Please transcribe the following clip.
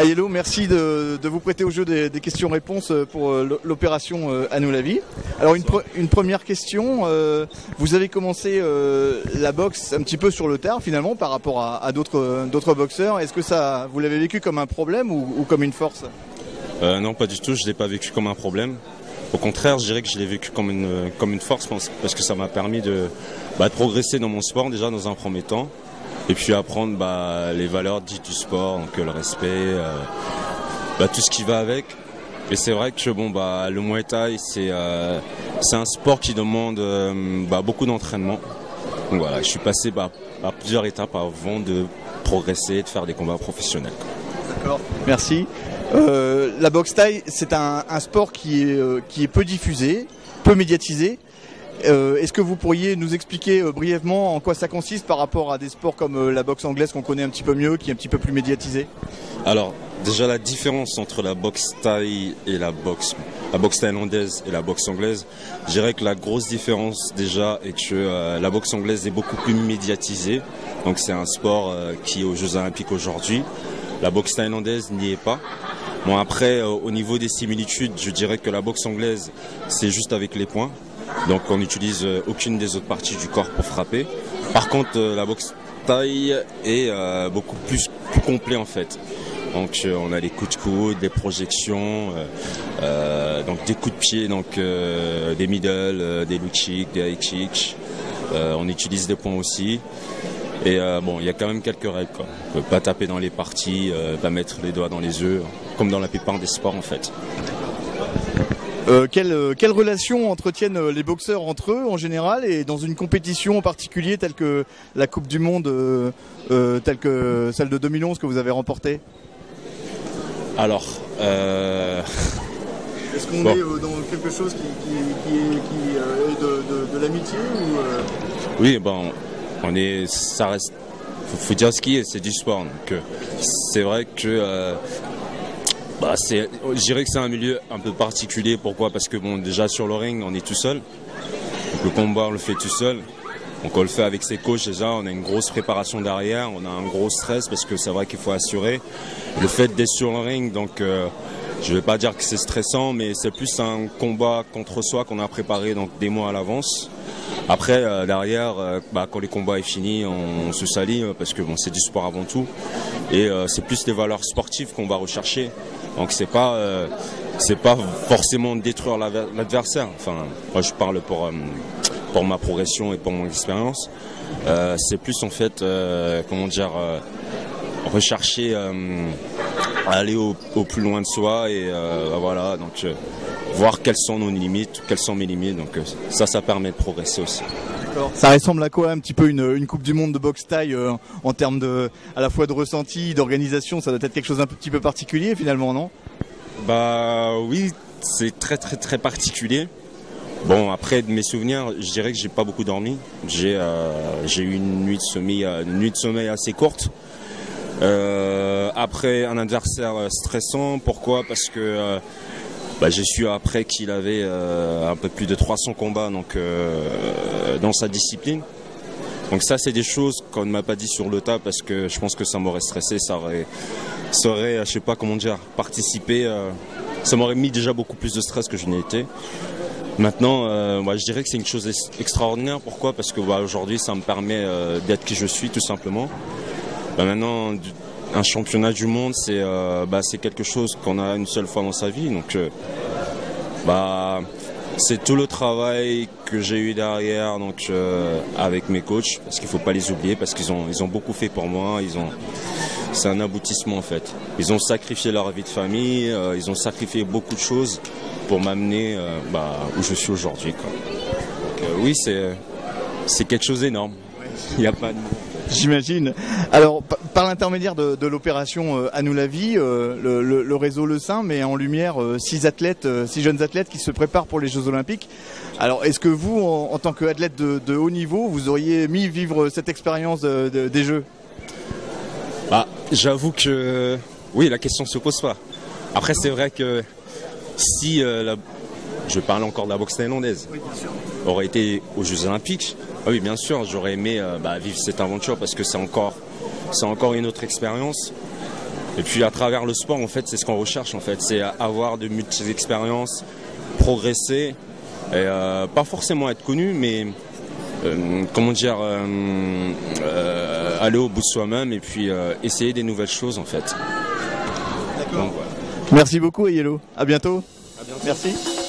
Aiello, merci de vous prêter au jeu des questions-réponses pour l'opération À nous la vie. Alors une première question, vous avez commencé la boxe un petit peu sur le tard finalement par rapport à d'autres boxeurs. Est-ce que vous l'avez vécu comme un problème ou comme une force? Non, pas du tout, je ne l'ai pas vécu comme un problème. Au contraire, je dirais que je l'ai vécu comme une force parce que ça m'a permis de progresser dans mon sport déjà dans un premier temps. Et puis apprendre les valeurs dites du sport, donc le respect, tout ce qui va avec. Et c'est vrai que le Muay Thai, c'est un sport qui demande beaucoup d'entraînement. Donc voilà, je suis passé par plusieurs étapes avant de progresser et de faire des combats professionnels. D'accord, merci. La boxe thaï, c'est un sport qui est peu diffusé, peu médiatisé. Est-ce que vous pourriez nous expliquer brièvement en quoi ça consiste par rapport à des sports comme la boxe anglaise qu'on connaît un petit peu mieux, qui est un petit peu plus médiatisée? Alors, déjà la différence entre la boxe thaï et la boxe thaïlandaise et la boxe anglaise, je dirais que la grosse différence déjà est que la boxe anglaise est beaucoup plus médiatisée. Donc c'est un sport qui est aux Jeux Olympiques aujourd'hui. La boxe thaïlandaise n'y est pas. Bon après, au niveau des similitudes, je dirais que la boxe anglaise, c'est juste avec les poings. Donc on n'utilise aucune des autres parties du corps pour frapper. Par contre, la boxe thaï est beaucoup plus complet en fait. Donc on a des coups de coude, des projections, donc des coups de pied, donc des middle, des low kicks, des high kicks. On utilise des poings aussi. Et il y a quand même quelques règles, quoi. On ne peut pas taper dans les parties, pas mettre les doigts dans les œufs, comme dans la plupart des sports en fait. Quelle relation entretiennent les boxeurs entre eux en général et dans une compétition en particulier telle que la Coupe du Monde, telle que celle de 2011 que vous avez remportée? Alors, est-ce qu'on est dans quelque chose qui est de l'amitié ou Oui, ça reste. Faut dire ce qui est, c'est du sport. Donc, c'est vrai que. Je dirais que c'est un milieu un peu particulier. Pourquoi? Parce que déjà sur le ring, on est tout seul. Donc le combat, on le fait tout seul. Donc on le fait avec ses coachs déjà. On a une grosse préparation derrière. On a un gros stress parce que c'est vrai qu'il faut assurer. Le fait d'être sur le ring, donc je ne vais pas dire que c'est stressant, mais c'est plus un combat contre soi qu'on a préparé donc des mois à l'avance. Après, derrière, quand les combats est fini, on se salit parce que c'est du sport avant tout. Et c'est plus les valeurs sportives qu'on va rechercher. Donc c'est pas forcément détruire l'adversaire. Enfin, moi je parle pour ma progression et pour mon expérience. C'est plus en fait, rechercher aller au plus loin de soi et voilà. Donc voir quelles sont nos limites, quelles sont mes limites. Donc ça permet de progresser aussi. Ça ressemble à quoi un petit peu une Coupe du Monde de boxe thaï en termes à la fois de ressenti, d'organisation? Ça doit être quelque chose d'un petit peu particulier finalement, non? Oui, c'est très très très particulier. Bon, après de mes souvenirs, je dirais que j'ai pas beaucoup dormi. J'ai eu une nuit de sommeil assez courte. Après un adversaire stressant, pourquoi? Parce que j'ai su après qu'il avait un peu plus de 300 combats dans sa discipline. Donc ça, c'est des choses qu'on ne m'a pas dit sur le tas parce que je pense que ça m'aurait stressé, ça aurait je sais pas comment dire, participé. Ça m'aurait mis déjà beaucoup plus de stress que je n'ai été. Maintenant, je dirais que c'est une chose extraordinaire. Pourquoi? Parce que aujourd'hui, ça me permet d'être qui je suis, tout simplement. Maintenant, un championnat du monde, c'est quelque chose qu'on a une seule fois dans sa vie. Donc, c'est tout le travail que j'ai eu derrière, avec mes coachs, parce qu'il faut pas les oublier, parce qu'ils ont beaucoup fait pour moi. C'est un aboutissement en fait. Ils ont sacrifié leur vie de famille, ils ont sacrifié beaucoup de choses pour m'amener où je suis aujourd'hui. Donc, oui, c'est quelque chose d'énorme. Il n'y a pas de mots. J'imagine. Alors, par l'intermédiaire de l'opération À nous la vie, le réseau Le Sein met en lumière 6 jeunes athlètes qui se préparent pour les Jeux Olympiques. Alors, est-ce que vous, en tant qu'athlète de haut niveau, vous auriez mis vivre cette expérience des Jeux? J'avoue que oui, la question se pose pas. Après, c'est vrai que si je parle encore de la boxe thaïlandaise, Oui, bien sûr. aurait été aux Jeux Olympiques, ah oui, bien sûr, j'aurais aimé vivre cette aventure parce que c'est encore une autre expérience. Et puis à travers le sport, en fait, c'est ce qu'on recherche, en fait, c'est avoir de multiples expériences, progresser, et pas forcément être connu, mais aller au bout de soi-même et puis essayer des nouvelles choses, en fait. D'accord. Donc, voilà. Merci beaucoup, Yellow. À bientôt. À bientôt. Merci.